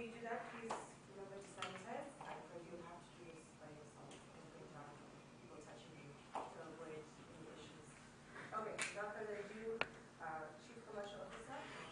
you do that, please remember to sanitize, but you'll have to do this by yourself and without people touching you to avoid any issues. Okay, without further ado, Chief Commercial Officer, thank you.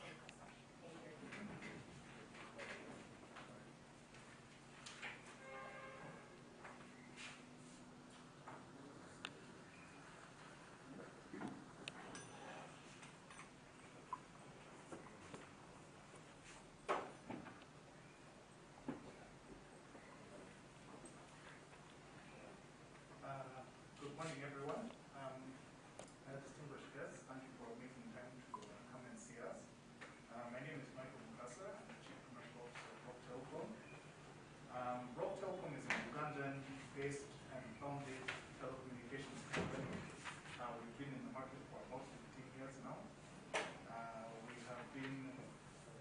Good morning, everyone. Distinguished guests, thank you for making time to come and see us. My name is Michael Mukasa. I'm the Chief Commercial Officer of Roke Telecom. Roke Telecom is an Ugandan-based and founded telecommunications company. We've been in the market for about 15 years now. We have been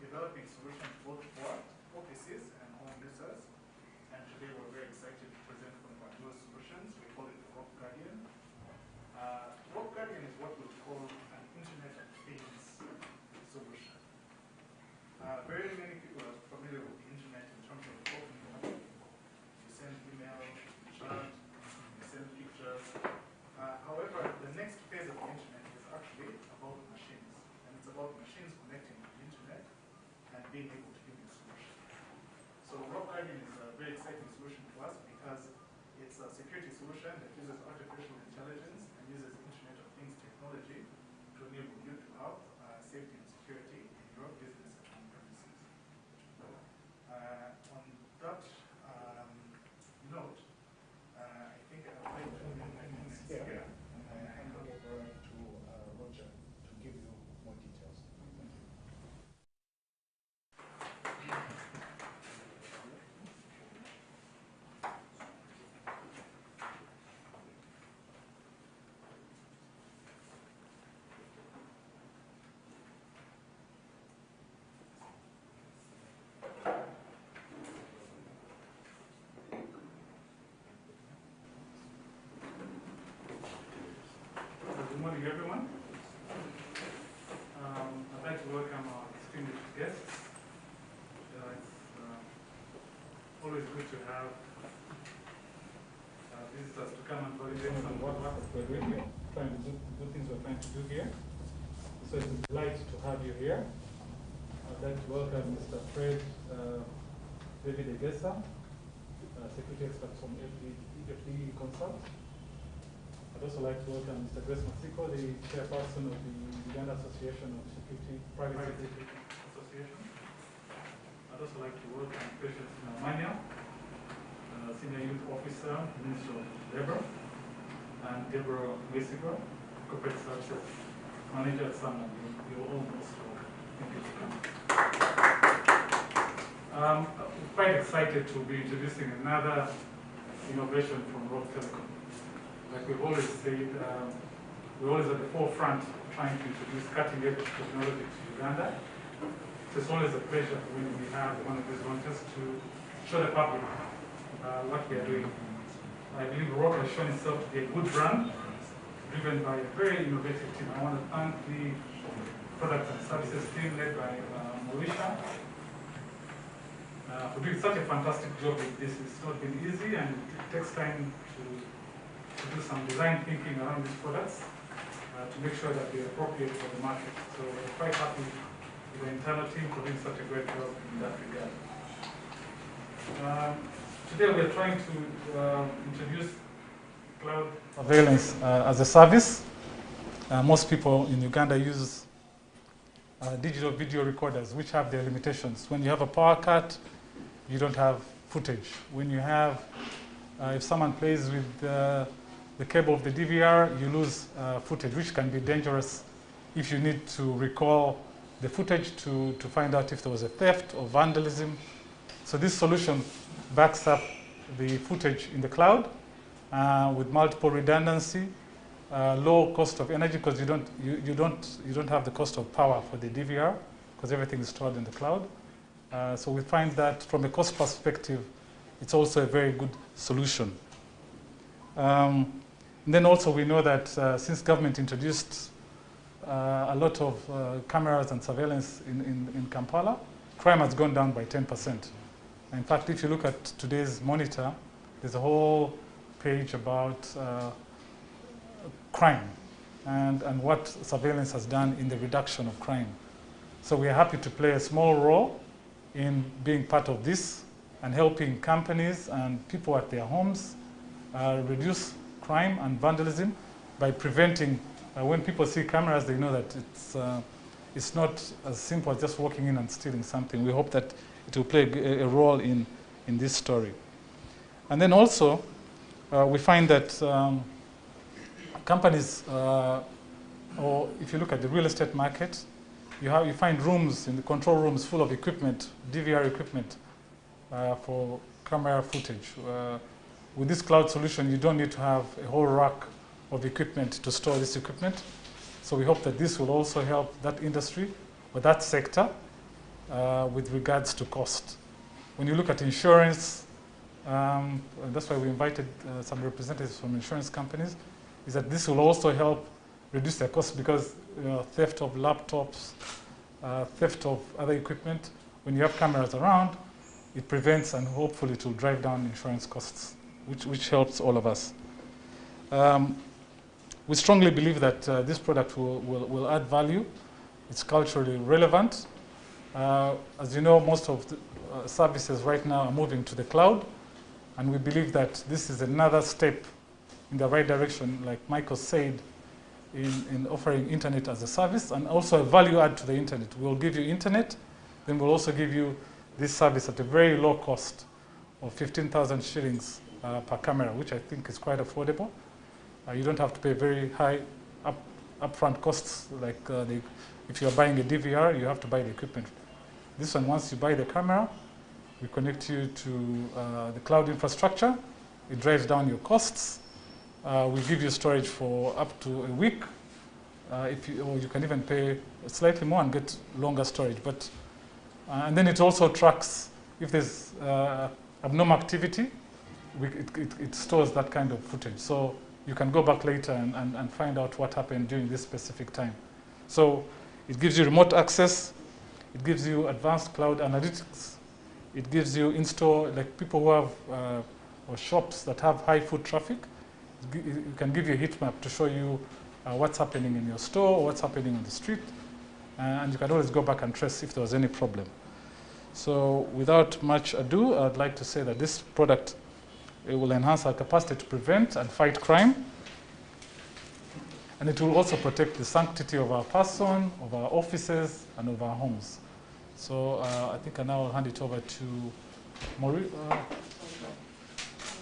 developing solutions both for offices and home users. And today we're very excited to present one of our newest solutions. We call it the Roke Guardian. Roke Guardian is what we call an Internet of Things solution. Very many people are familiar with the Internet in terms of talking to people. You send email, you chat, you send pictures. However, the next phase of the Internet is actually about machines. And it's about machines connecting to the Internet and being able to give you a solution. So Roke Guardian is a very exciting solution to us because it's a security solution that uses artificial intelligence and uses Internet of Things technology to enable you to have safety and security in your business and home premises. On that note, I think I'd like to end my comments here and hand over to Roger to give you more details. Thank you. Good morning, everyone. I'd like to welcome our distinguished guests. It's always good to have visitors to come and validate some what we're doing here, trying to do things we're trying to do here. So it's a delight to have you here. I'd like to welcome Mr. Fred David Egesa, security expert from FDE Consult. I'd also like to welcome Mr. Grace Masiko, the chairperson of the Uganda Association of Private Security Association. I'd also like to welcome Patience Namanya, Senior Youth Officer, Minister of Labor, and Deborah Mesigo, Corporate Services Manager at Sanlam. You're all most welcome. Thank you for coming. We're quite excited to be introducing another innovation from Roke Telecom. Like we've always said, we're always at the forefront trying to introduce cutting-edge technology to Uganda. So it's always a pleasure when we have one of these launches to show the public what we are doing. I believe Roke has shown itself to be a good brand, driven by a very innovative team. I want to thank the products and services team led by Mauricia for doing such a fantastic job with this. It's not been easy and it takes time to do some design thinking around these products to make sure that they're appropriate for the market. So we're quite happy with the internal team for doing such a great job in that regard. Today we are trying to introduce cloud surveillance as a service. Most people in Uganda use digital video recorders, which have their limitations. When you have a power cut, you don't have footage. When you have, if someone plays with the cable of the DVR, you lose footage, which can be dangerous if you need to recall the footage to find out if there was a theft or vandalism. So this solution backs up the footage in the cloud with multiple redundancy, low cost of energy because you don't have the cost of power for the DVR because everything is stored in the cloud. So we find that from a cost perspective, it's also a very good solution. And then also we know that since government introduced a lot of cameras and surveillance in Kampala, crime has gone down by 10%. In fact, if you look at today's monitor, there's a whole page about crime and what surveillance has done in the reduction of crime. So we are happy to play a small role in being part of this and helping companies and people at their homes reduce crime and vandalism by preventing, when people see cameras, they know that it's not as simple as just walking in and stealing something. We hope that it will play a role in this story. And then also, we find that companies, or if you look at the real estate market, you find rooms in the control rooms full of equipment, DVR equipment for camera footage. With this cloud solution, you don't need to have a whole rack of equipment to store this equipment. So we hope that this will also help that industry or that sector with regards to cost. When you look at insurance, and that's why we invited some representatives from insurance companies, is that this will also help reduce their costs because theft of laptops, theft of other equipment, when you have cameras around, it prevents and hopefully it will drive down insurance costs, which helps all of us. We strongly believe that this product will add value. It's culturally relevant. As you know, most of the services right now are moving to the cloud, and we believe that this is another step in the right direction, like Michael said, in offering internet as a service and also a value add to the internet. We'll give you internet, then we'll also give you this service at a very low cost of 15,000 shillings per camera, which I think is quite affordable. You don't have to pay very high upfront costs, like if you're buying a DVR, you have to buy the equipment. This one, once you buy the camera, we connect you to the cloud infrastructure. It drives down your costs. We give you storage for up to a week, or you can even pay slightly more and get longer storage. But and then it also tracks if there's abnormal activity. It stores that kind of footage, so you can go back later and find out what happened during this specific time. So it gives you remote access. It gives you advanced cloud analytics. It gives you in-store, like people who have or shops that have high foot traffic. It can give you a heat map to show you what's happening in your store, what's happening on the street, and you can always go back and trace if there was any problem. So without much ado, I'd like to say that this product will enhance our capacity to prevent and fight crime, and it will also protect the sanctity of our person, of our offices, and of our homes. So I think I now hand it over to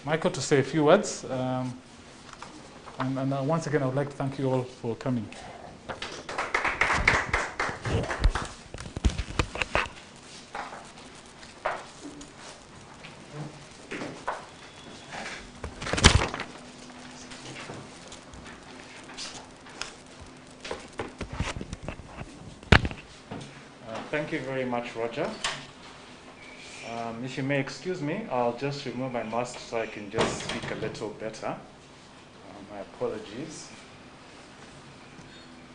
Michael to say a few words. And once again, I would like to thank you all for coming. Thank you very much, Roger. If you may excuse me, I'll just remove my mask so I can just speak a little better. My apologies.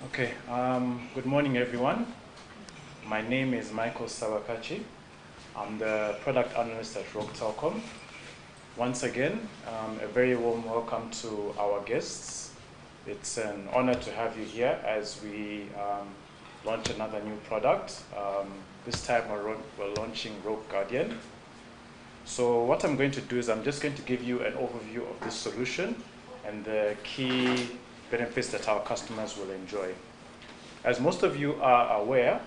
Okay, good morning, everyone. My name is Michael Sawakachi. I'm the product analyst at Roke Telecom. Once again, a very warm welcome to our guests. It's an honor to have you here as we launch another new product. This time we're launching Roke Guardian. So what I'm going to do is I'm just going to give you an overview of this solution and the key benefits that our customers will enjoy. As most of you are aware,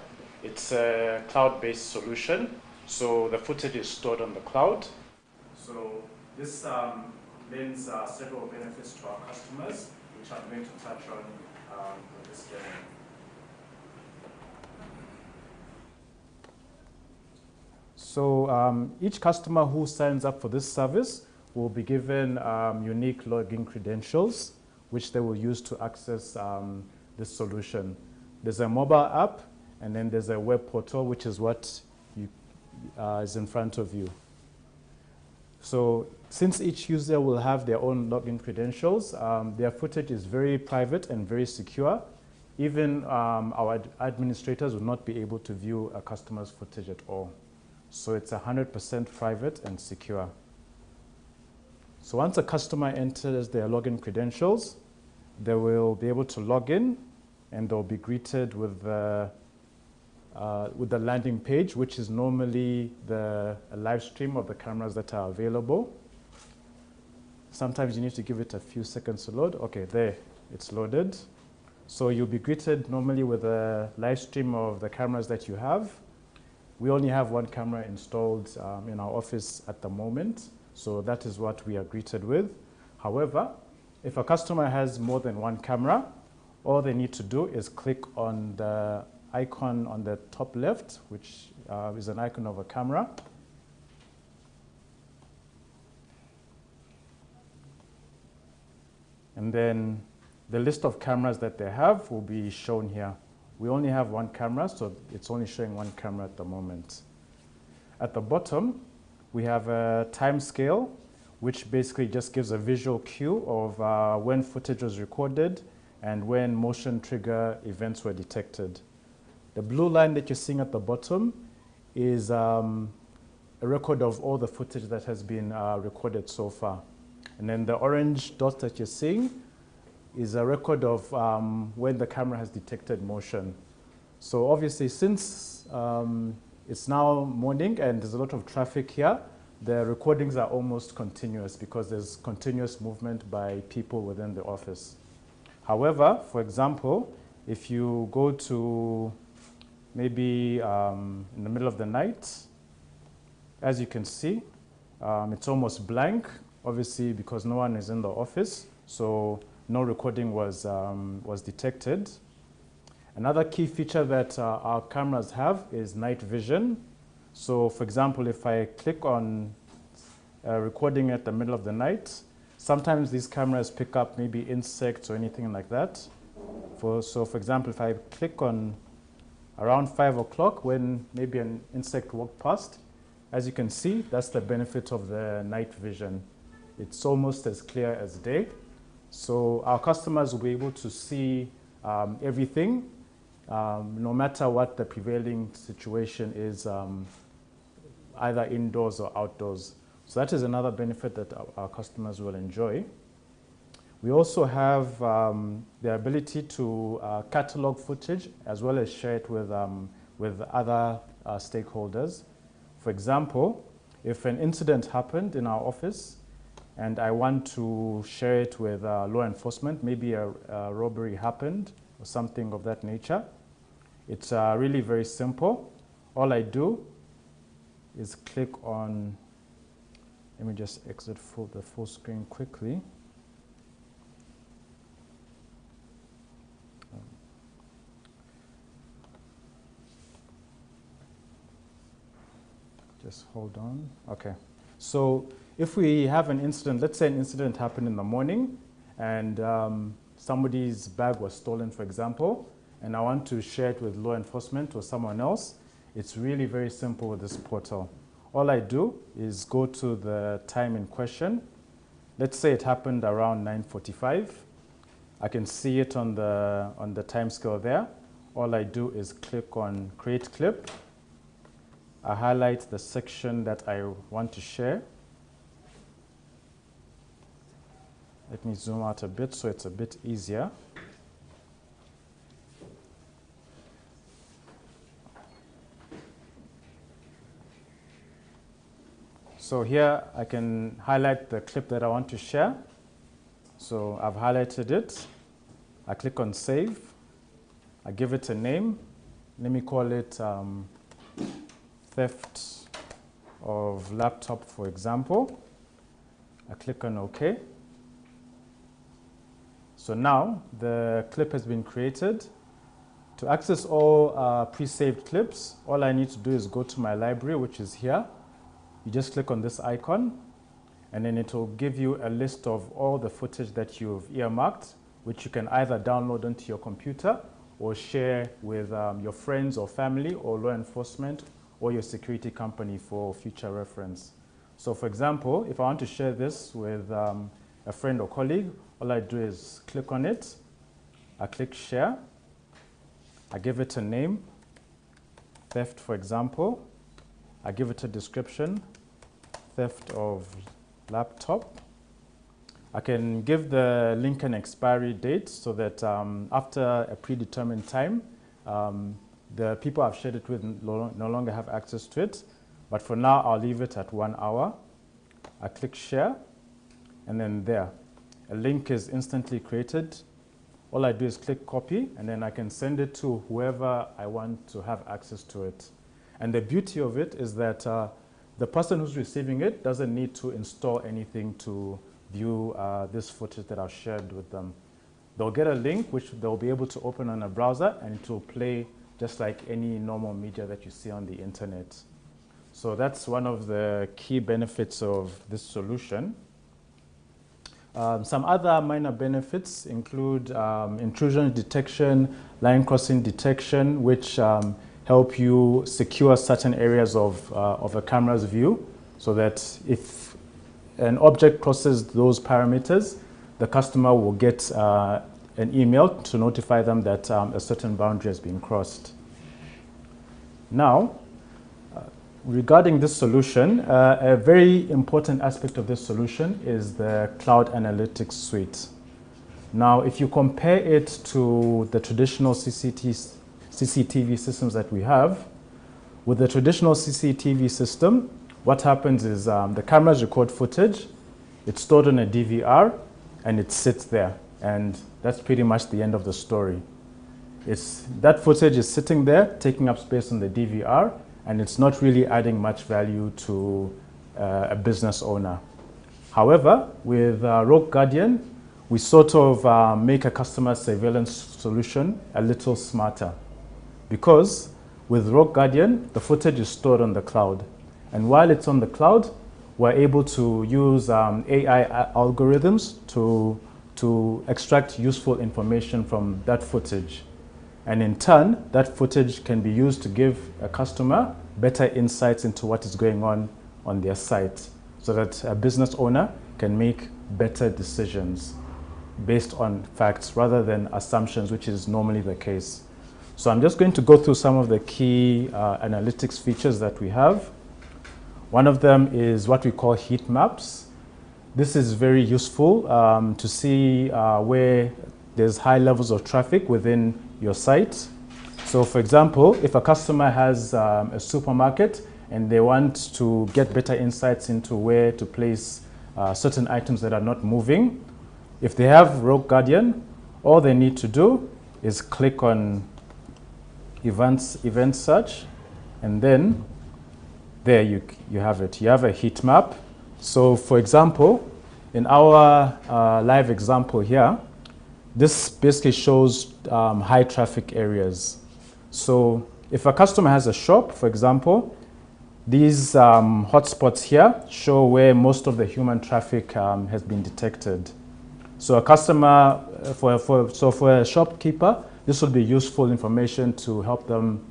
it's a cloud-based solution, so the footage is stored on the cloud. So this lends several benefits to our customers, which I'm going to touch on with this demo. So each customer who signs up for this service will be given unique login credentials, which they will use to access this solution. There's a mobile app, and then there's a web portal, which is what is in front of you. So since each user will have their own login credentials, their footage is very private and very secure. Even our administrators will not be able to view a customer's footage at all. So it's 100% private and secure. So once a customer enters their login credentials, they will be able to log in and they'll be greeted with the landing page, which is normally a live stream of the cameras that are available. Sometimes you need to give it a few seconds to load. Okay, there, it's loaded. So you'll be greeted normally with a live stream of the cameras that you have. We only have one camera installed in our office at the moment, so that is what we are greeted with. However, if a customer has more than one camera, all they need to do is click on the icon on the top left, which is an icon of a camera. And then the list of cameras that they have will be shown here. We only have one camera, so it's only showing one camera at the moment. At the bottom, we have a time scale, which basically just gives a visual cue of when footage was recorded and when motion trigger events were detected. The blue line that you're seeing at the bottom is a record of all the footage that has been recorded so far. And then the orange dot that you're seeing is a record of when the camera has detected motion. So obviously, since it's now morning and there's a lot of traffic here, the recordings are almost continuous because there's continuous movement by people within the office. However, for example, if you go to maybe in the middle of the night, as you can see, it's almost blank, obviously because no one is in the office, so no recording was detected. Another key feature that our cameras have is night vision. So for example, if I click on recording at the middle of the night, sometimes these cameras pick up maybe insects or anything like that. So for example, if I click on around 5 o'clock when maybe an insect walked past, as you can see, that's the benefit of the night vision. It's almost as clear as day. So our customers will be able to see everything, no matter what the prevailing situation is, either indoors or outdoors. So that is another benefit that our customers will enjoy. We also have the ability to catalog footage as well as share it with other stakeholders. For example, if an incident happened in our office and I want to share it with law enforcement, maybe a robbery happened or something of that nature, it's really very simple. All I do is click on, let me just exit the full screen quickly. Just hold on. Okay. So if we have an incident, let's say an incident happened in the morning and somebody's bag was stolen, for example, and I want to share it with law enforcement or someone else, it's really very simple with this portal. All I do is go to the time in question. Let's say it happened around 9:45. I can see it on the time scale there. All I do is click on Create Clip. I highlight the section that I want to share. Let me zoom out a bit so it's a bit easier. So here I can highlight the clip that I want to share. So I've highlighted it. I click on Save. I give it a name. Let me call it theft of laptop, for example. I click on OK. So now the clip has been created. To access all pre-saved clips, all I need to do is go to my library, which is here. You just click on this icon, and then it will give you a list of all the footage that you've earmarked, which you can either download onto your computer or share with your friends or family or law enforcement or your security company for future reference. So for example, if I want to share this with a friend or colleague, all I do is click on it. I click Share. I give it a name, theft, for example. I give it a description, theft of laptop. I can give the link an expiry date so that after a predetermined time, the people I've shared it with no longer have access to it. But for now, I'll leave it at 1 hour. I click share, and then there. A link is instantly created. All I do is click copy, and then I can send it to whoever I want to have access to it. And the beauty of it is that the person who's receiving it doesn't need to install anything to view this footage that I've shared with them. They'll get a link which they'll be able to open on a browser, and it will play just like any normal media that you see on the internet. So that's one of the key benefits of this solution. Some other minor benefits include intrusion detection, line crossing detection, which help you secure certain areas of a camera's view, so that if an object crosses those parameters, the customer will get an email to notify them that a certain boundary has been crossed. Now, regarding this solution, a very important aspect of this solution is the Cloud Analytics Suite. Now, if you compare it to the traditional CCTV systems that we have, with the traditional CCTV system, what happens is the cameras record footage, it's stored on a DVR, and it sits there. And that's pretty much the end of the story. That footage is sitting there, taking up space on the DVR, and it's not really adding much value to a business owner. However, with Roke Guardian, we sort of make a customer surveillance solution a little smarter, because with Roke Guardian, the footage is stored on the cloud. And while it's on the cloud, we're able to use AI algorithms to extract useful information from that footage. And in turn, that footage can be used to give a customer better insights into what is going on their site, so that a business owner can make better decisions based on facts rather than assumptions, which is normally the case. So I'm just going to go through some of the key analytics features that we have. One of them is what we call heat maps. This is very useful to see where there's high levels of traffic within your site. So for example, if a customer has a supermarket and they want to get better insights into where to place certain items that are not moving, if they have Roke Guardian, all they need to do is click on event search, and then there you have it. You have a heat map. So for example, in our live example here, this basically shows high traffic areas. So if a customer has a shop, for example, these hotspots here show where most of the human traffic has been detected. So a customer, for a shopkeeper, this will be useful information to help them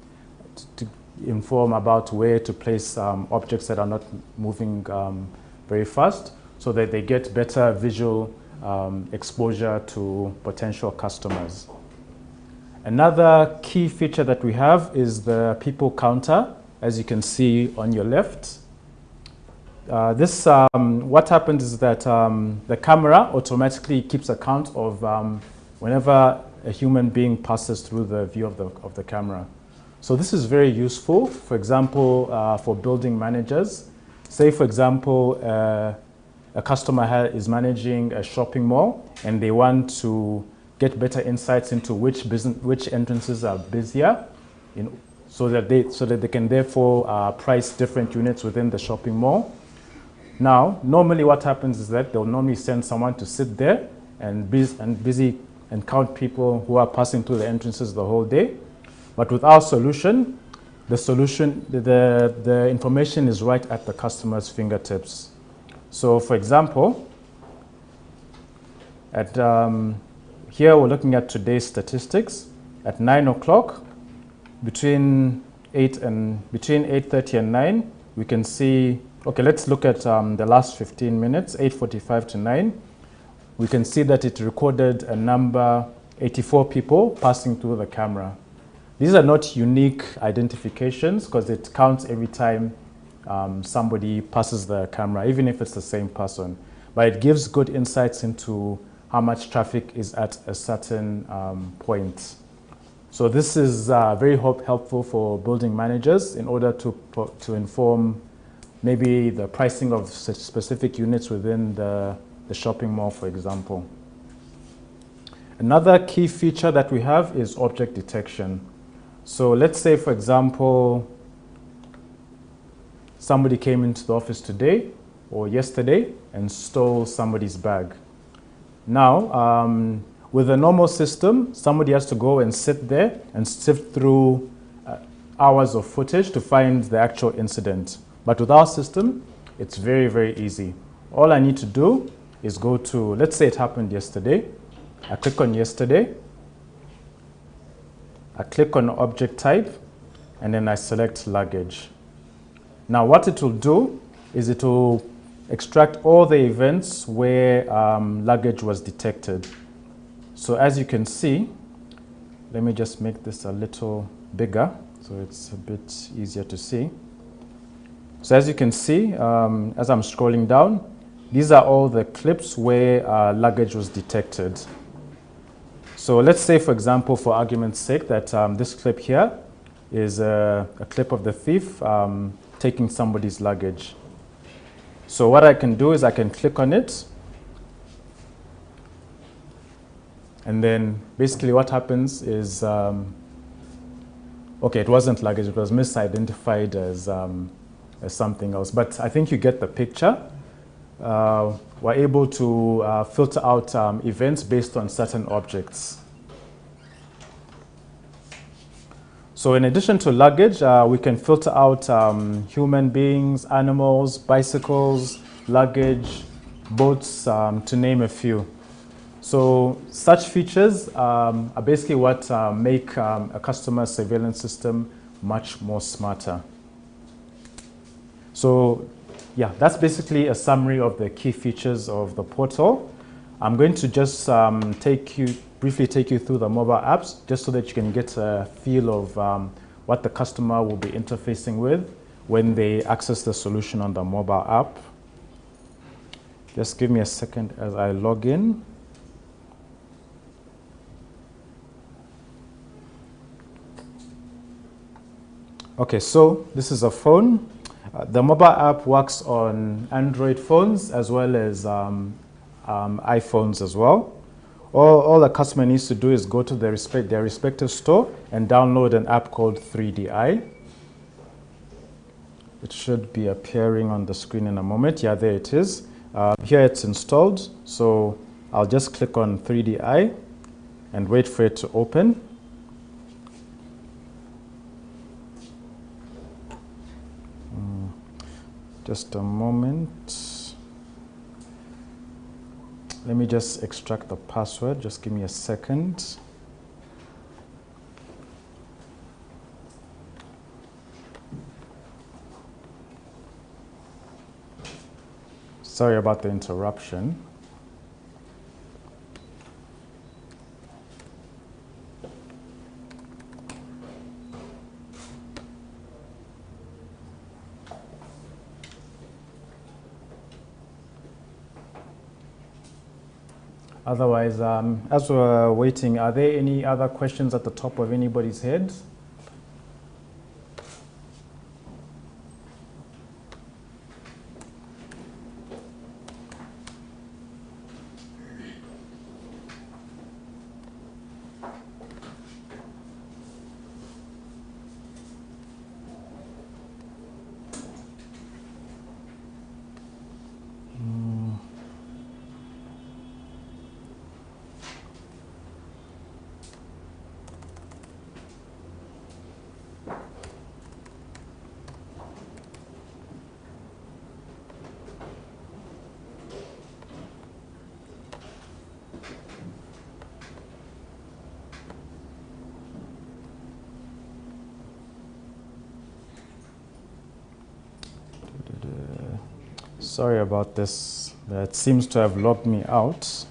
to inform about where to place objects that are not moving very fast, so that they get better visual exposure to potential customers. Another key feature that we have is the people counter, as you can see on your left. What happens is that the camera automatically keeps a count of whenever a human being passes through the view of the camera. So this is very useful, for example, for building managers. Say, for example, a customer is managing a shopping mall and they want to get better insights into which entrances are busier, so that they can therefore price different units within the shopping mall. Now, normally what happens is that they'll normally send someone to sit there and count people who are passing through the entrances the whole day. But with our solution, the information is right at the customer's fingertips. So for example, here we're looking at today's statistics. At 9 o'clock, between 8:30 and 9, we can see, okay, let's look at the last 15 minutes, 8:45 to 9. We can see that it recorded a number, 84 people passing through the camera. These are not unique identifications because it counts every time somebody passes the camera, even if it's the same person. But it gives good insights into how much traffic is at a certain point. So this is very helpful for building managers in order to inform maybe the pricing of specific units within the shopping mall, for example. Another key feature that we have is object detection. So let's say, for example, somebody came into the office today or yesterday and stole somebody's bag. Now, with a normal system, somebody has to go and sit there and sift through hours of footage to find the actual incident. But with our system, it's very, very easy. All I need to do is go to, let's say it happened yesterday. I click on yesterday. I click on object type, and then I select luggage. Now, what it will do is it will extract all the events where luggage was detected. So as you can see, let me just make this a little bigger so it's a bit easier to see. So as you can see, as I'm scrolling down, these are all the clips where luggage was detected. So let's say, for example, for argument's sake, that this clip here is a clip of the thief taking somebody's luggage. So what I can do is I can click on it. And then basically what happens is, okay, it wasn't luggage, it was misidentified as something else. But I think you get the picture. We're able to filter out events based on certain objects. So in addition to luggage, we can filter out human beings, animals, bicycles, luggage, boats, to name a few. So such features are basically what make a customer surveillance system much more smarter. So yeah, that's basically a summary of the key features of the portal. I'm going to just briefly take you through the mobile apps just so that you can get a feel of what the customer will be interfacing with when they access the solution on the mobile app. Just give me a second as I log in. Okay, so this is a phone. The mobile app works on Android phones as well as iPhones as well. All the customer needs to do is go to their respective store and download an app called 3DI. It should be appearing on the screen in a moment. Yeah, there it is. Here it's installed. So I'll just click on 3DI and wait for it to open. Just a moment. Let me just extract the password. Just give me a second. Sorry about the interruption. Otherwise, as we're waiting, are there any other questions at the top of anybody's head? Sorry about this. It seems to have logged me out.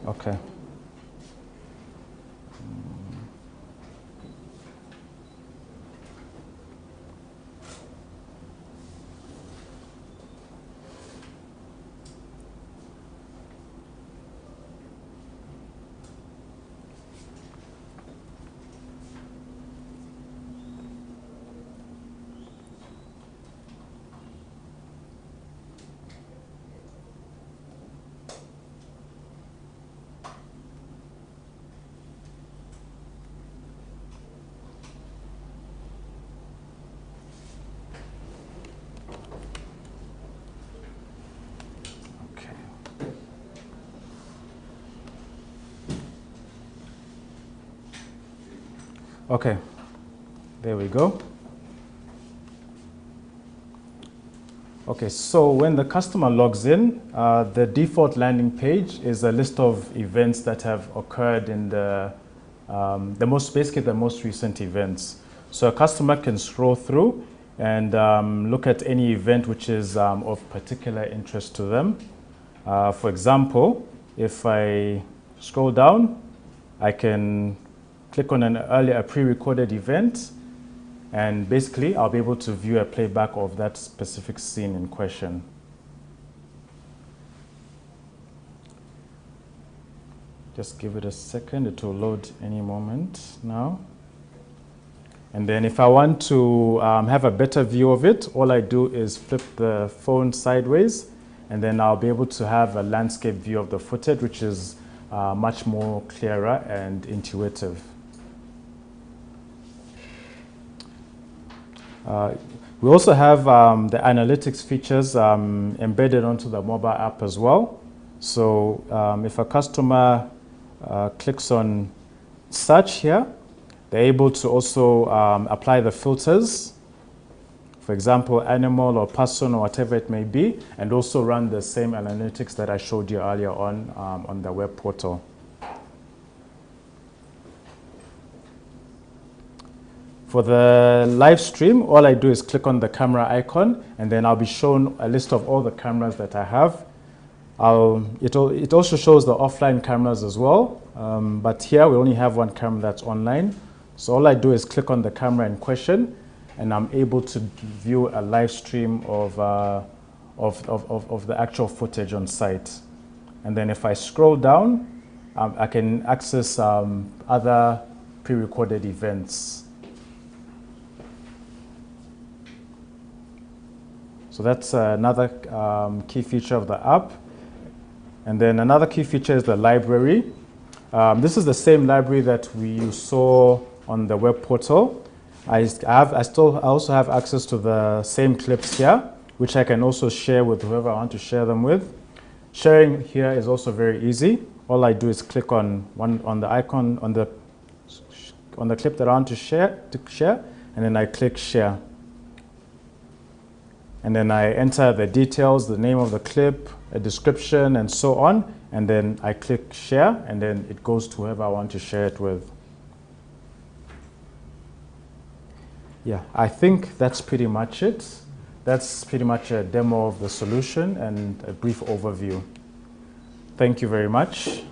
Okay. Okay, there we go. Okay, so when the customer logs in, the default landing page is a list of events that have occurred in the most recent events. So a customer can scroll through and look at any event which is of particular interest to them. For example, if I scroll down, I can click on a pre-recorded event, and basically I'll be able to view a playback of that specific scene in question. Just give it a second, it will load any moment now. And then if I want to have a better view of it, all I do is flip the phone sideways, and then I'll be able to have a landscape view of the footage, which is much more clearer and intuitive. We also have the analytics features embedded onto the mobile app as well. So if a customer clicks on search here, they're able to also apply the filters, for example, animal or person or whatever it may be, and also run the same analytics that I showed you earlier on the web portal. For the live stream, all I do is click on the camera icon, and then I'll be shown a list of all the cameras that I have. It also shows the offline cameras as well, but here we only have one camera that's online. So all I do is click on the camera in question, and I'm able to view a live stream of the actual footage on site. And then if I scroll down, I can access other pre-recorded events. So that's another key feature of the app. And then another key feature is the library. This is the same library that we saw on the web portal. I also have access to the same clips here, which I can also share with whoever I want to share them with. Sharing here is also very easy. All I do is click on the icon on the clip that I want to share, and then I click share. And then I enter the details, the name of the clip, a description, and so on. And then I click share, and then it goes to whoever I want to share it with. Yeah, I think that's pretty much it. That's pretty much a demo of the solution and a brief overview. Thank you very much.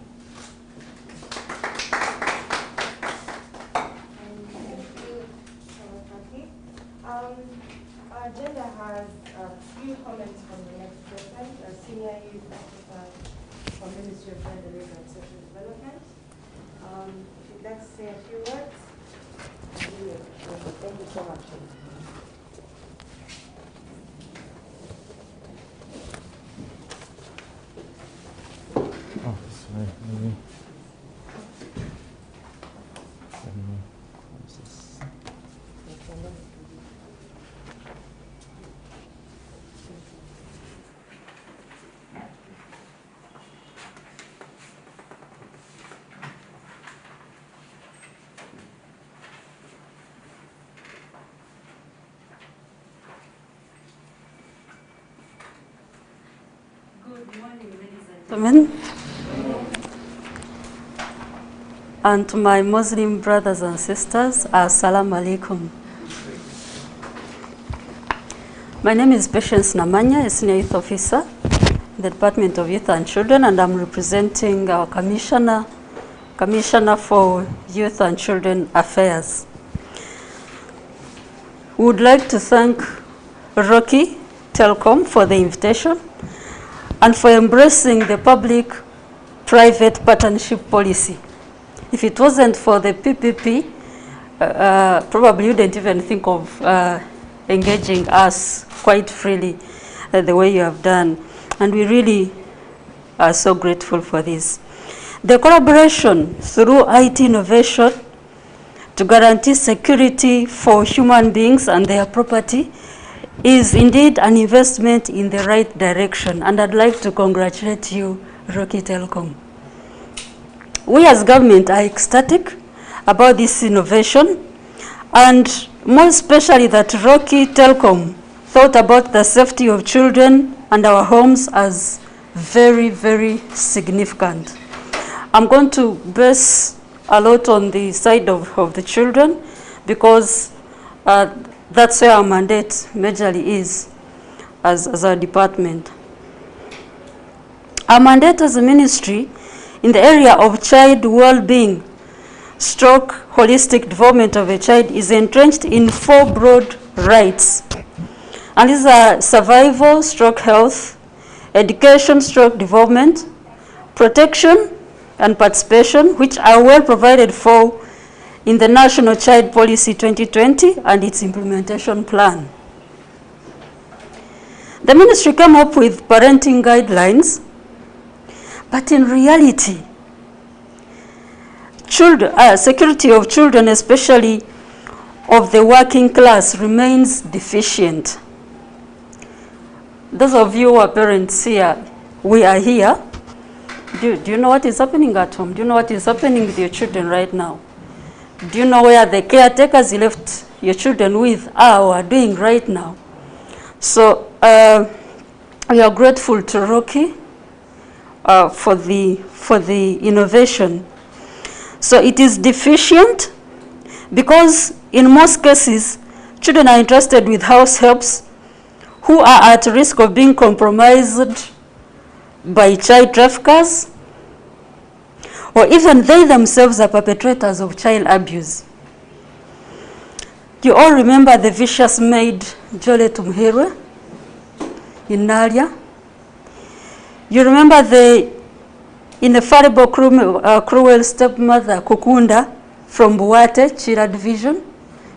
Our agenda has a few comments from the next person, a senior youth officer from Ministry of Gender, Labour and Social Development. If you'd like to say a few words, thank you so much. Oh, sorry, maybe. Good morning, ladies and gentlemen. And to my Muslim brothers and sisters, Assalamu alaikum. My name is Patience Namanya, a senior youth officer in the Department of Youth and Children, and I'm representing our Commissioner for Youth and Children Affairs. We would like to thank Roke Telecom for the invitation and for embracing the public-private partnership policy. If it wasn't for the PPP, probably you didn't even think of engaging us quite freely the way you have done. And we really are so grateful for this. The collaboration through IT innovation to guarantee security for human beings and their property is indeed an investment in the right direction, and I'd like to congratulate you, Roke Telecom. We as government are ecstatic about this innovation, and more especially that Roke Telecom thought about the safety of children and our homes as very, very significant. I'm going to base a lot on the side of the children, because that's where our mandate majorly is as a department. Our mandate as a ministry in the area of child well-being stroke holistic development of a child is entrenched in 4 broad rights. And these are survival stroke health, education stroke development, protection and participation, which are well provided for in the National Child Policy 2020 and its implementation plan. The ministry came up with parenting guidelines, but in reality, security of children, especially of the working class, remains deficient. Those of you who are parents here, we are here. Do you know what is happening at home? Do you know what is happening with your children right now? Do you know where the caretakers you left your children with are or are doing right now? So we are grateful to Roke for the innovation. So it is deficient because in most cases, children are entrusted with house helps who are at risk of being compromised by child traffickers, or even they themselves are perpetrators of child abuse. You all remember the vicious maid Jolet Muherwe in Nalia. You remember the ineffable cruel stepmother Kukunda from Buwate, Chira Division.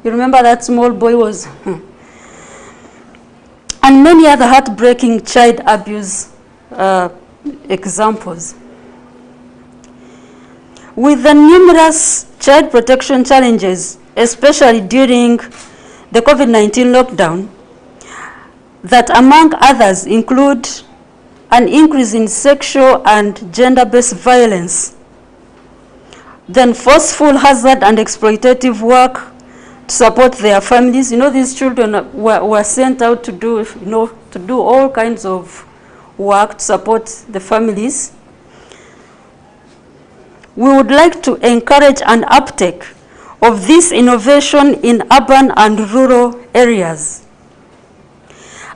You remember that small boy was... And many other heartbreaking child abuse examples. With the numerous child protection challenges, especially during the COVID-19 lockdown, that among others include an increase in sexual and gender-based violence, then forceful, hazard, and exploitative work to support their families. You know, these children were sent out to do, to do all kinds of work to support the families. We would like to encourage an uptake of this innovation in urban and rural areas,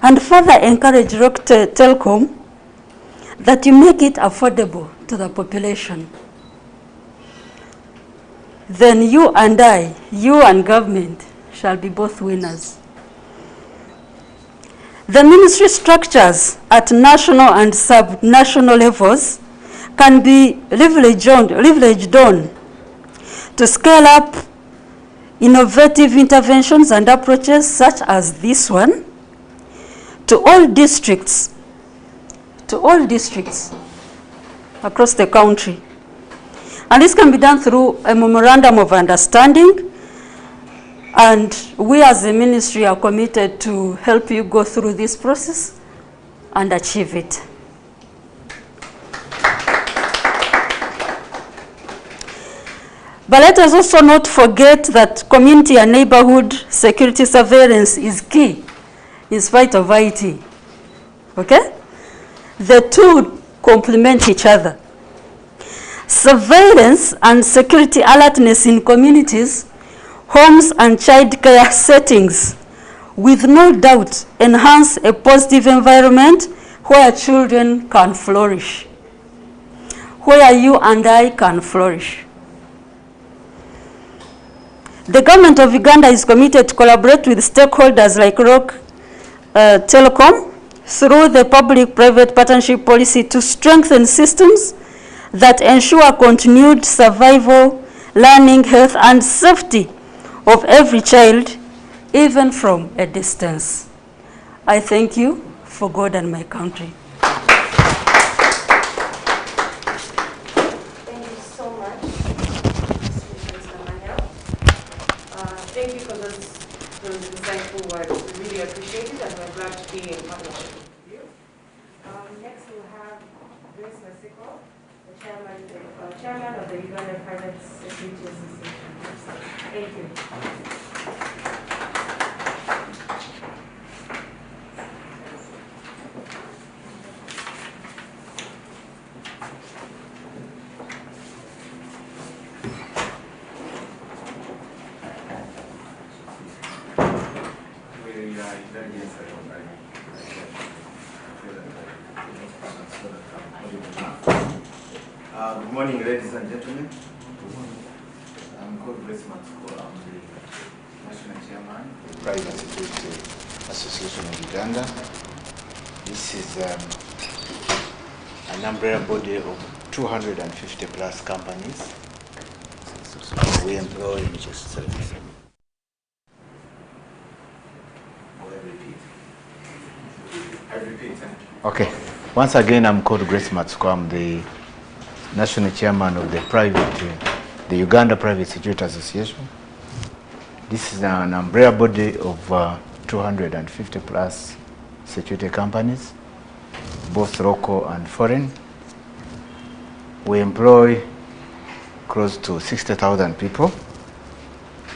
and further encourage Roke Telecom that you make it affordable to the population. Then you and I, you and government, shall be both winners. The ministry structures at national and sub-national levels can be leveraged on to scale up innovative interventions and approaches such as this one to all districts across the country. And this can be done through a memorandum of understanding, and we as a ministry are committed to help you go through this process and achieve it. But let us also not forget that community and neighborhood security surveillance is key in spite of IT. Okay? The two complement each other. Surveillance and security alertness in communities, homes, and child care settings with no doubt enhance a positive environment where children can flourish, where you and I can flourish. The government of Uganda is committed to collaborate with stakeholders like Roke Telecom through the public-private partnership policy to strengthen systems that ensure continued survival, learning, health, and safety of every child, even from a distance. I thank you for God and my country. Thank you so much, Mr. Manuel. Thank you for those insightful words. We really appreciate it, and we're glad to be in partnership with you. Next, we'll have Grace Masiko, the chairman of the Uganda Private Security Association. Thank you. Good morning, ladies and gentlemen. I'm called Grace Matsuko. I'm the National Chairman of the Private Security Association of Uganda. This is an umbrella body of 250 plus companies. We employ I repeat. Okay. Once again, I'm called Grace Matsuko. I'm the National Chairman of the Uganda Private Security Association. This is an umbrella body of 250 plus security companies, both local and foreign. We employ close to 60,000 people.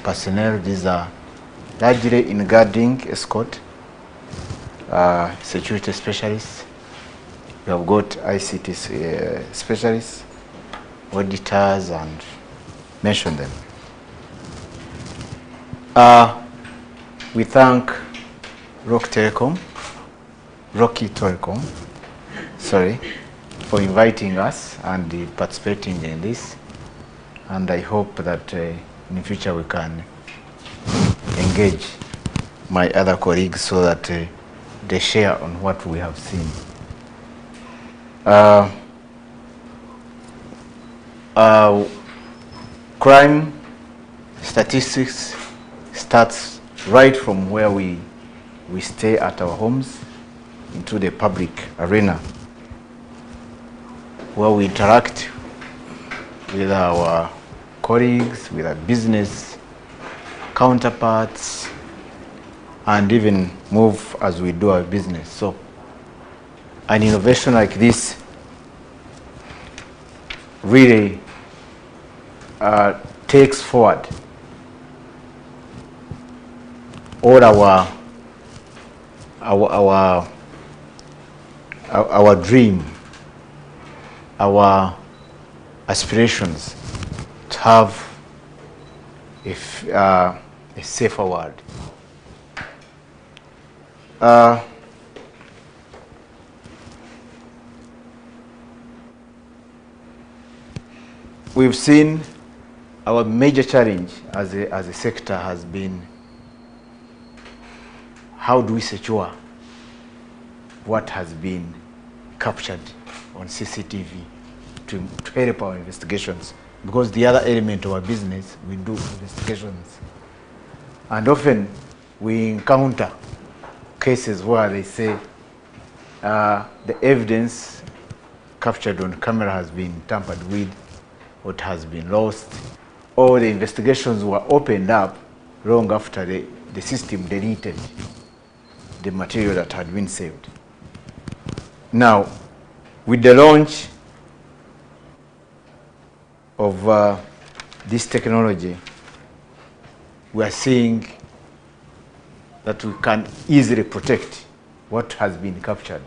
Personnel, these are largely in guarding, escort, security specialists. We have got ICT specialists, auditors, and mention them. We thank Roke Telecom, for inviting us and participating in this. And I hope that in the future we can engage my other colleagues so that they share on what we have seen. Crime statistics starts right from where we stay at our homes into the public arena, where we interact with our colleagues, with our business counterparts, and even move as we do our business. So an innovation like this really takes forward all our dream, our aspirations to have a safer world. We've seen our major challenge as a sector has been, how do we secure what has been captured on CCTV to help our investigations? Because the other element of our business, we do investigations. And often we encounter cases where they say the evidence captured on camera has been tampered with, or it has been lost, or the investigations were opened up long after the system deleted the material that had been saved. Now, with the launch of this technology, we are seeing that we can easily protect what has been captured,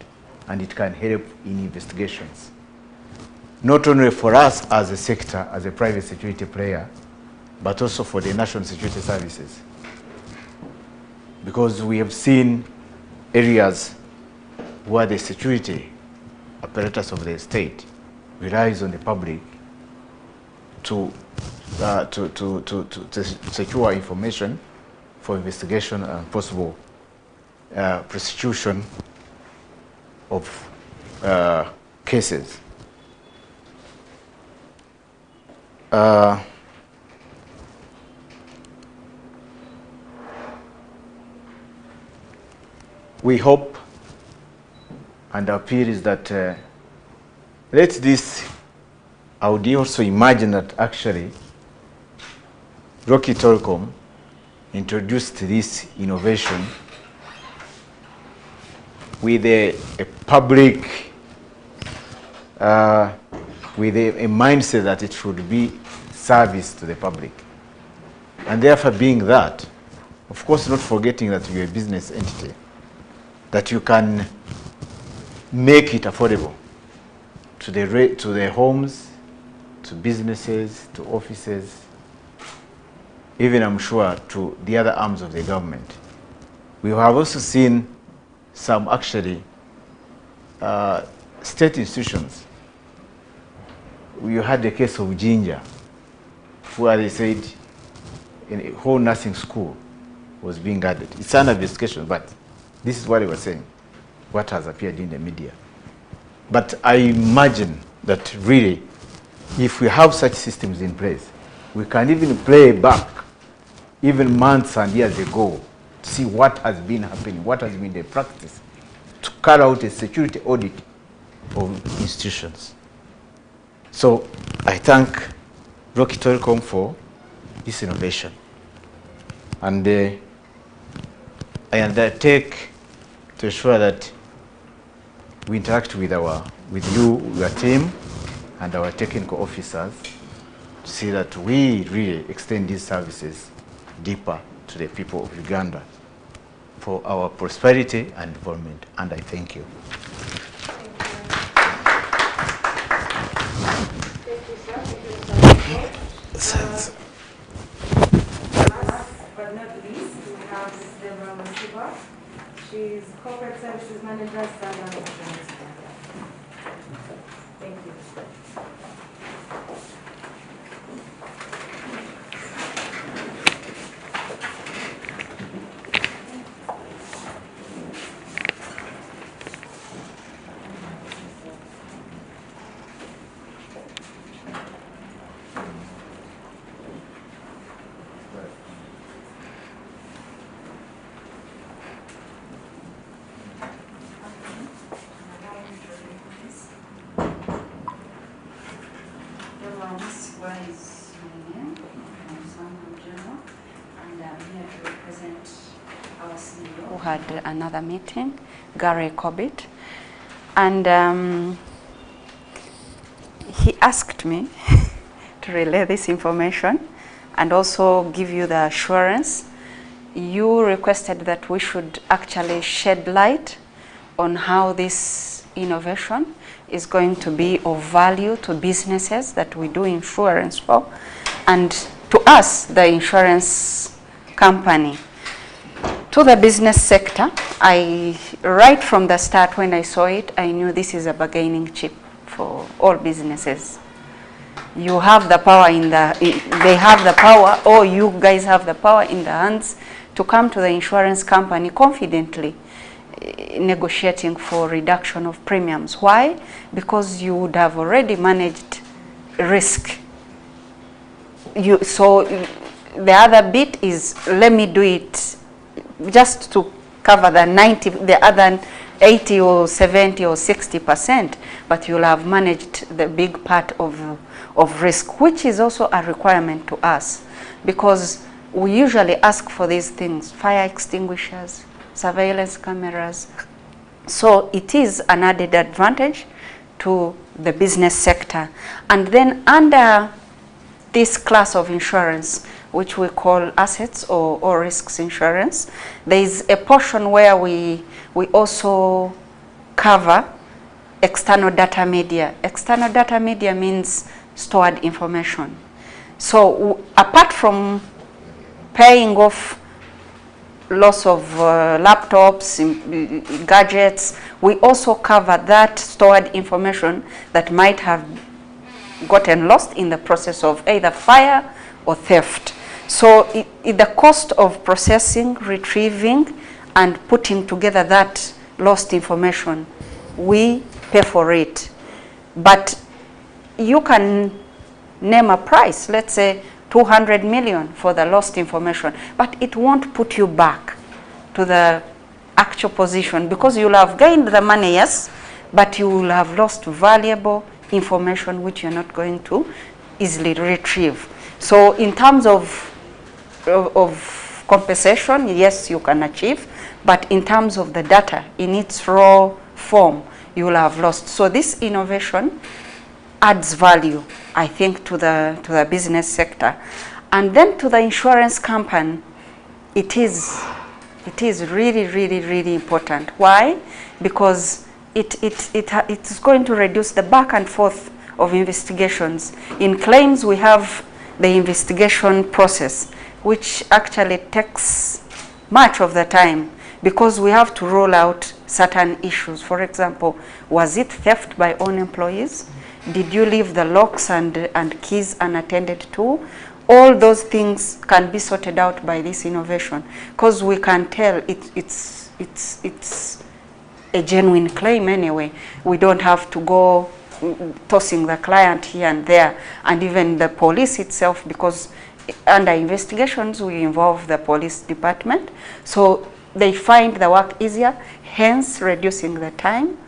and it can help in investigations. Not only for us as a sector, as a private security player, but also for the national security services. Because we have seen areas where the security apparatus of the state relies on the public to secure information for investigation and possible prosecution of cases. We hope, and our appeal is that let this, I would also imagine that actually Roke Telecom introduced this innovation with a public, with a mindset that it should be service to the public. And therefore being that, of course not forgetting that you're a business entity, that you can make it affordable to the homes, to businesses, to offices, even I'm sure to the other arms of the government. We have also seen some actually state institutions. We had the case of Ginger, where they said a whole nursing school was being added. It's an investigation, but this is what they were saying, what has appeared in the media. But I imagine that really, if we have such systems in place, we can even play back even months and years ago to see what has been happening, what has been the practice, to carry out a security audit of institutions. So I thank Roke Telecom for this innovation. And I undertake to ensure that we interact with you, your team, and our technical officers to see that we really extend these services deeper to the people of Uganda for our prosperity and development. And I thank you. Last but not least, we have Deborah Masiba. She's Corporate Services Manager, Standard Insurance Manager. Thank you. Who had another meeting, Gary Corbett, and he asked me to relay this information and also give you the assurance. You requested that we should actually shed light on how this innovation is going to be of value to businesses that we do insurance for, and to us, the insurance company. To the business sector, right from the start when I saw it, I knew this is a bargaining chip for all businesses. You have the power they have the power, or you guys have the power in the hands to come to the insurance company confidently negotiating for reduction of premiums. Why? Because you would have already managed risk. So the other bit is, let me do it just to cover the other 80 or 70 or 60%, but you'll have managed the big part of risk, which is also a requirement to us, because we usually ask for these things: fire extinguishers, surveillance cameras. So it is an added advantage to the business sector. And then under this class of insurance, which we call assets or risks insurance, there is a portion where we also cover external data media. External data media means stored information. So apart from paying off loss of laptops, gadgets. We also cover that stored information that might have gotten lost in the process of either fire or theft. So the cost of processing, retrieving, and putting together that lost information, we pay for it. But you can name a price, let's say 200 million for the lost information, but it won't put you back to the actual position because you'll have gained the money, yes, but you will have lost valuable information which you're not going to easily retrieve. So in terms of compensation, yes, you can achieve, but in terms of the data in its raw form, you will have lost. So this innovation adds value, I think, to the business sector. And then to the insurance company, it is really, really, really important. Why? Because it's going to reduce the back and forth of investigations. In claims, we have the investigation process, which actually takes much of the time because we have to roll out certain issues. For example, was it theft by own employees? Did you leave the locks and keys unattended to? All those things can be sorted out by this innovation because we can tell it's a genuine claim anyway. We don't have to go tossing the client here and there, and even the police itself, because under investigations we involve the police department, so they find the work easier, hence reducing the time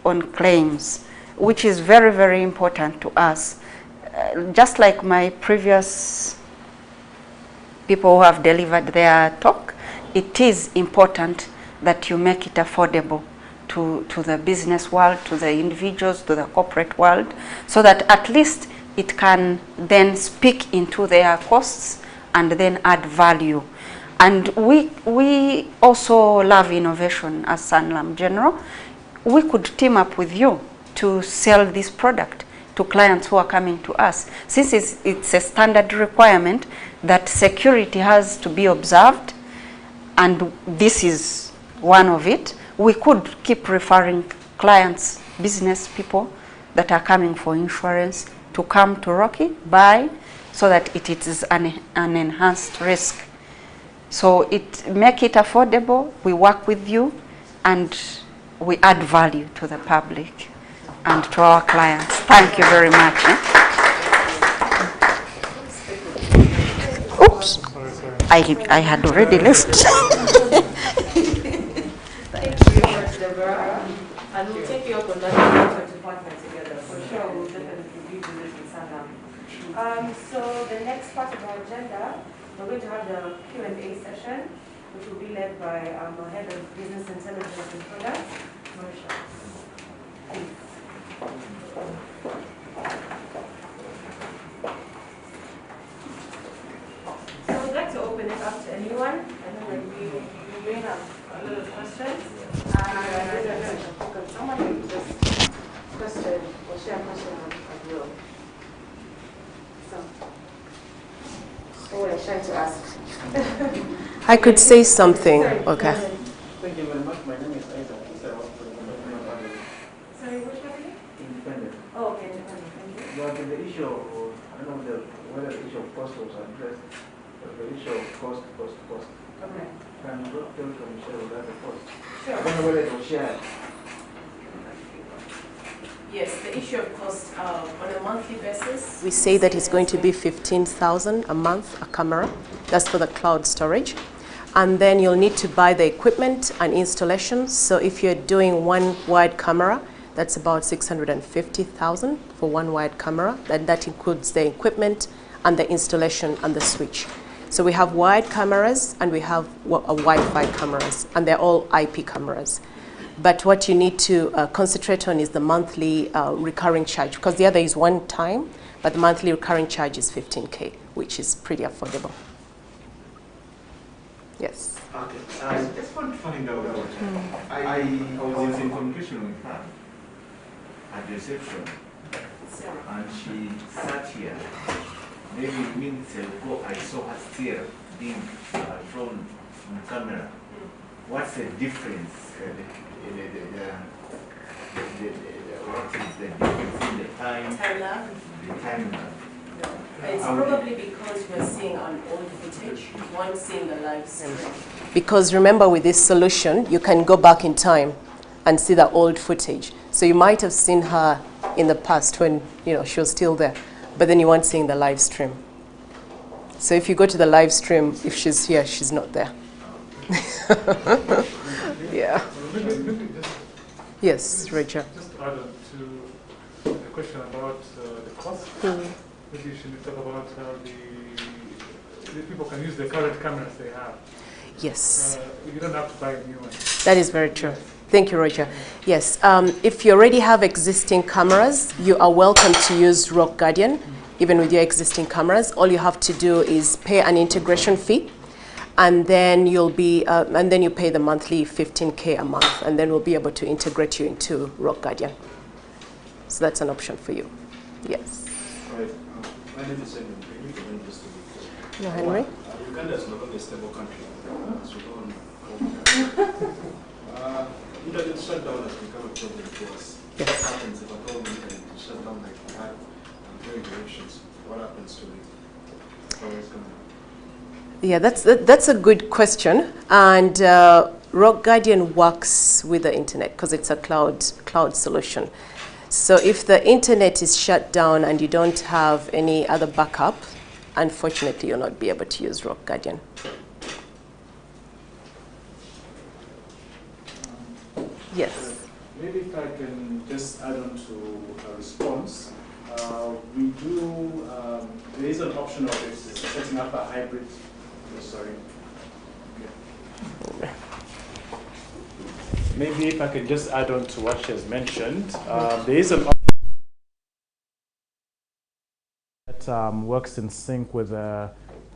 on claims, which is very, very important to us. Just like my previous people who have delivered their talk, it is important that you make it affordable to the business world, to the individuals, to the corporate world, so that at least it can then speak into their costs and then add value. And we also love innovation as Sanlam General. We could team up with you to sell this product to clients who are coming to us. Since it's a standard requirement that security has to be observed, and this is one of it, we could keep referring clients, business people that are coming for insurance to come to Roke, buy, so that it is an enhanced risk. So make it affordable, we work with you, and we add value to the public and to our clients. Thank you very much. Oops, I had already left. Thank you very much, Deborah. And we'll take you up on that department together. For sure, we'll definitely do this in Sanlam. So the next part of our agenda, we're going to have the Q&A session, which will be led by our Head of Business Intelligence and Products, Marsha. Please. So we'd like to open it up to anyone. I know that we may have a lot of questions. Someone will just question or share a question of you. So, what are you trying to ask? I could say something. Sorry, okay. Thank you very much. My name is Isaac. Sorry, which company? Independent. Oh, okay, independent. Thank you. But the issue of, I don't know whether the issue of cost was addressed, but the issue of cost. Okay. Can you tell from share without the cost? Sure. I don't know whether it was shared. Yes, the issue of cost on a monthly basis. We say that it's going to be 15,000 a month, a camera. That's for the cloud storage. And then you'll need to buy the equipment and installation. So if you're doing one wide camera, that's about 650,000 for one wide camera. And that includes the equipment and the installation and the switch. So we have wide cameras and we have Wi-Fi cameras, and they're all IP cameras. But what you need to concentrate on is the monthly recurring charge, because the other is one time, but the monthly recurring charge is 15K, which is pretty affordable. Yes. Okay. I just want to find out. I was in communication with her at reception, and she sat here. Maybe minutes ago, I saw her still being thrown on camera, what's the difference? What is the difference in the time? Time lapse? The time lapse. It's probably because we're seeing an old footage, one seeing the live stream. Because remember, with this solution, you can go back in time and see the old footage. So you might have seen her in the past when she was still there, but then you weren't seeing the live stream. So if you go to the live stream, if she's here, she's not there. Yeah. Yes, Rachel. Just add on to the question about the cost. Maybe you should talk about how the people can use the current cameras they have. Yes. You don't have to buy new ones. That is very true. Thank you, Roger. Yes, if you already have existing cameras, you are welcome to use Roke Guardian, even with your existing cameras. All you have to do is pay an integration fee, and then you'll be, and then you pay the monthly 15K a month, and then we'll be able to integrate you into Roke Guardian. So that's an option for you. Yes. Right. My name is Henry. No, Henry? Uganda is not only a stable country, as we all know. Internet shutdown has become a problem for us. Yes. What happens if a problem internet is shut down like we had during the elections? What happens to it? Yeah, that's a good question. And Roke Guardian works with the internet because it's a cloud solution. So if the internet is shut down and you don't have any other backup, unfortunately, you'll not be able to use Roke Guardian. Yes. Maybe if I can just add on to a response. We do, there is an option of it, setting up a hybrid, Okay. Maybe if I can just add on to what she has mentioned, there is an option that works in sync with a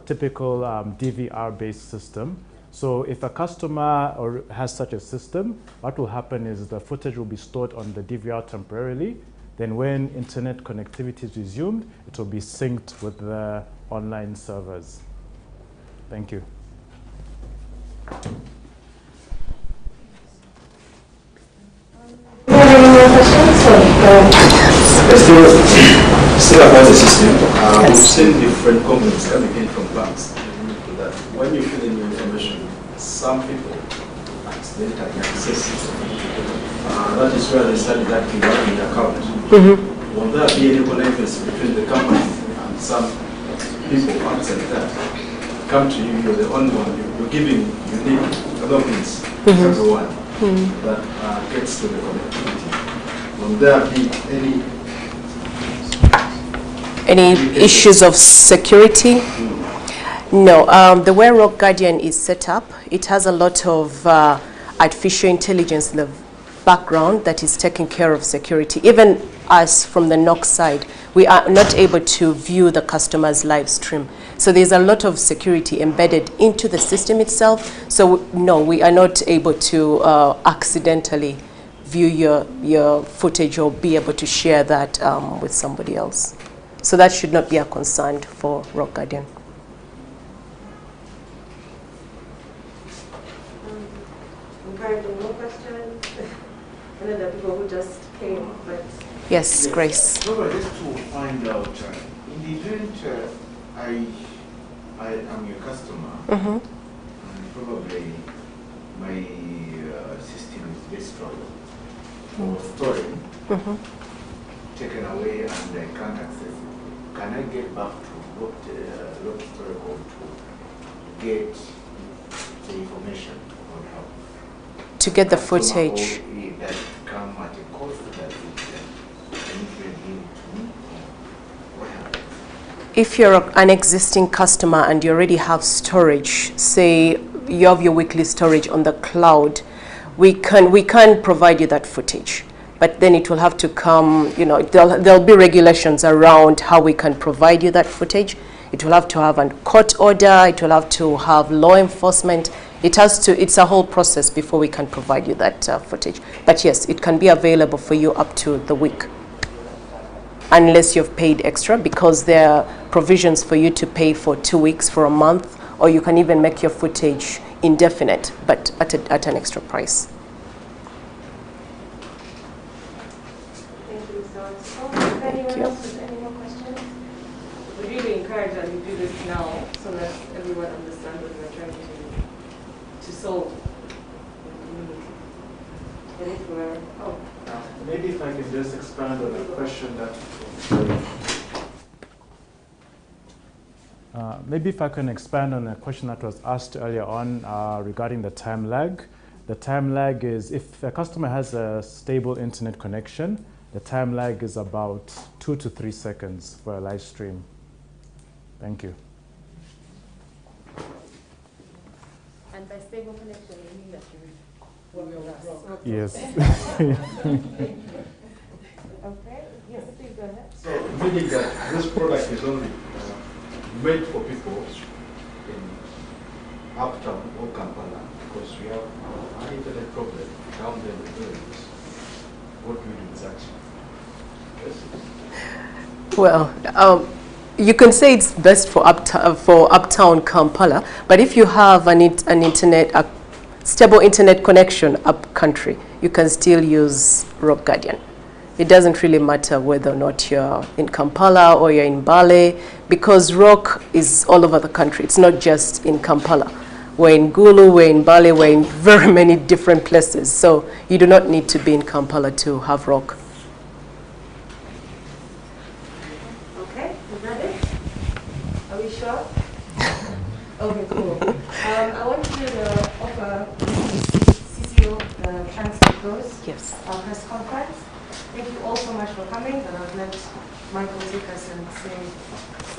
typical DVR-based system. So if a customer has such a system, what will happen is the footage will be stored on the DVR temporarily. Then when internet connectivity is resumed, it will be synced with the online servers. Thank you. Still about the system, we've seen different companies coming in from banks. That when you fill in your information, some people accidentally access it. That is where they started acting on the account. Will there be any connections between the company and some people outside that come to you? You're the only one. You're giving unique logins to everyone that gets to the connectivity. Will there be any issues of security? No. The way Roke Guardian is set up, it has a lot of artificial intelligence in the background that is taking care of security. Even us from the NOC side, we are not able to view the customer's live stream. So there's a lot of security embedded into the system itself. So no, we are not able to accidentally view your footage or be able to share that with somebody else. So that should not be a concern for Roke Guardian. Currently, no question. I know there are people who just came, but... Yes, Grace. No, just to find out, in the event I am your customer, and probably my system is destroyed or stolen, taken away, and I can't access it. Can I get back to Roke Historical to get the information on how? To get the footage. Does it come at a cost? Does it If you're an existing customer and you already have storage, say you have your weekly storage on the cloud, we can provide you that footage. But then it will have to come, there'll be regulations around how we can provide you that footage. It will have to have a court order, it will have to have law enforcement. It's a whole process before we can provide you that footage. But yes, it can be available for you up to the week, unless you've paid extra, because there are provisions for you to pay for 2 weeks, for a month, or you can even make your footage indefinite, but at an extra price. Thank you, Mr. Otto. Anyone else with any more questions? We really encourage that you do this now so that everyone understands what we're trying to solve. And if we're, Maybe if I can just expand on a question that. Maybe if I can expand on a question that was asked earlier on regarding the time lag. The time lag is if a customer has a stable internet connection, the time lag is about 2 to 3 seconds for a live stream. Thank you. and by stable connection, you mean that you work with us. Yes. Okay, yes, please go ahead. So, meaning that this product is only made for people in Uptown or Kampala, because we have an internet problem down there in the villages. What do we do exactly? Yes. Well, you can say it's best for uptown Kampala, but if you have a stable internet connection up country, you can still use Roke Guardian. It doesn't really matter whether or not you're in Kampala or you're in Bale, because Roke is all over the country. It's not just in Kampala. We're in Gulu, we're in Bale, we're in very many different places. So you do not need to be in Kampala to have Roke. Okay, is that it? Are we sure? Okay, cool. I want you to offer CCO the chance to close our press conference. Thank you all so much for coming, and I'll let Michael take us and say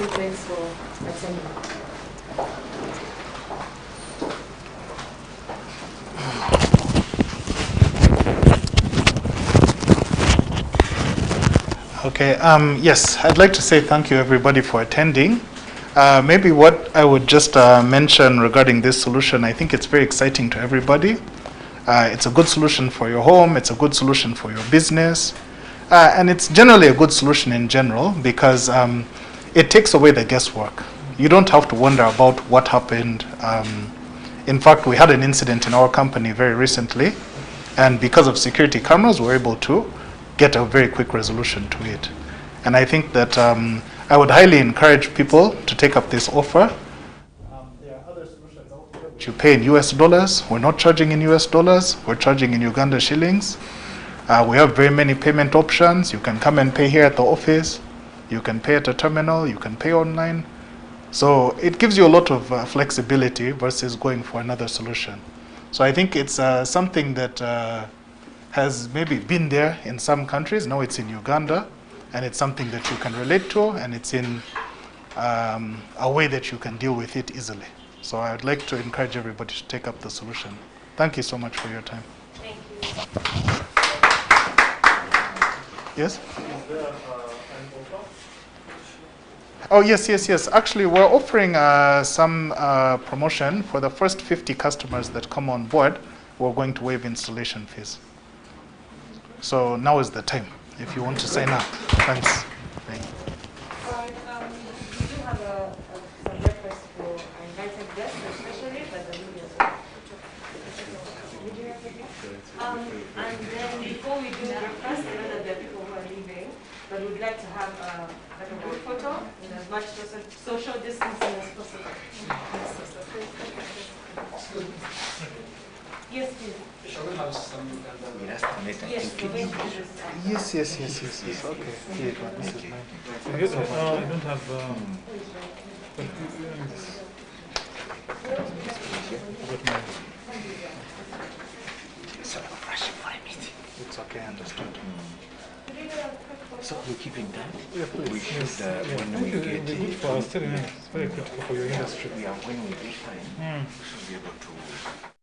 thanks for attending. Okay, yes, I'd like to say thank you everybody for attending. Maybe what I would just mention regarding this solution, I think it's very exciting to everybody. It's a good solution for your home, it's a good solution for your business, and it's generally a good solution in general because it takes away the guesswork. You don't have to wonder about what happened. In fact, we had an incident in our company very recently, and because of security cameras, we were able to get a very quick resolution to it. And I think that I would highly encourage people to take up this offer. There are other solutions out there which you pay in US dollars. We're not charging in US dollars, we're charging in Uganda shillings. We have very many payment options. You can come and pay here at the office. You can pay at a terminal, you can pay online. So it gives you a lot of flexibility versus going for another solution. So I think it's something that has maybe been there in some countries. Now it's in Uganda, and it's something that you can relate to, and it's in a way that you can deal with it easily. So I would like to encourage everybody to take up the solution. Thank you so much for your time. Thank you. Yes? Is there an offer? Oh, yes. Actually, we're offering some promotion for the first 50 customers that come on board. We're going to waive installation fees. So now is the time if you want to sign up. Thanks. Thank you. All right, we do have some breakfast for invited guests, especially, but the media as well. Would you like to do? And then before we do breakfast, I know that there are people who are leaving, but we'd like to have like a group photo in as much social distancing as possible. Yes, please. Shall we have some Yes, we're going to do this. Yes. Okay. Here, this is mine. I don't have. It's okay, understood. So we keep in touch. Yeah, please. We should, when we It'd get be good for us, it's very critical for your industry. when we get time, we should be able to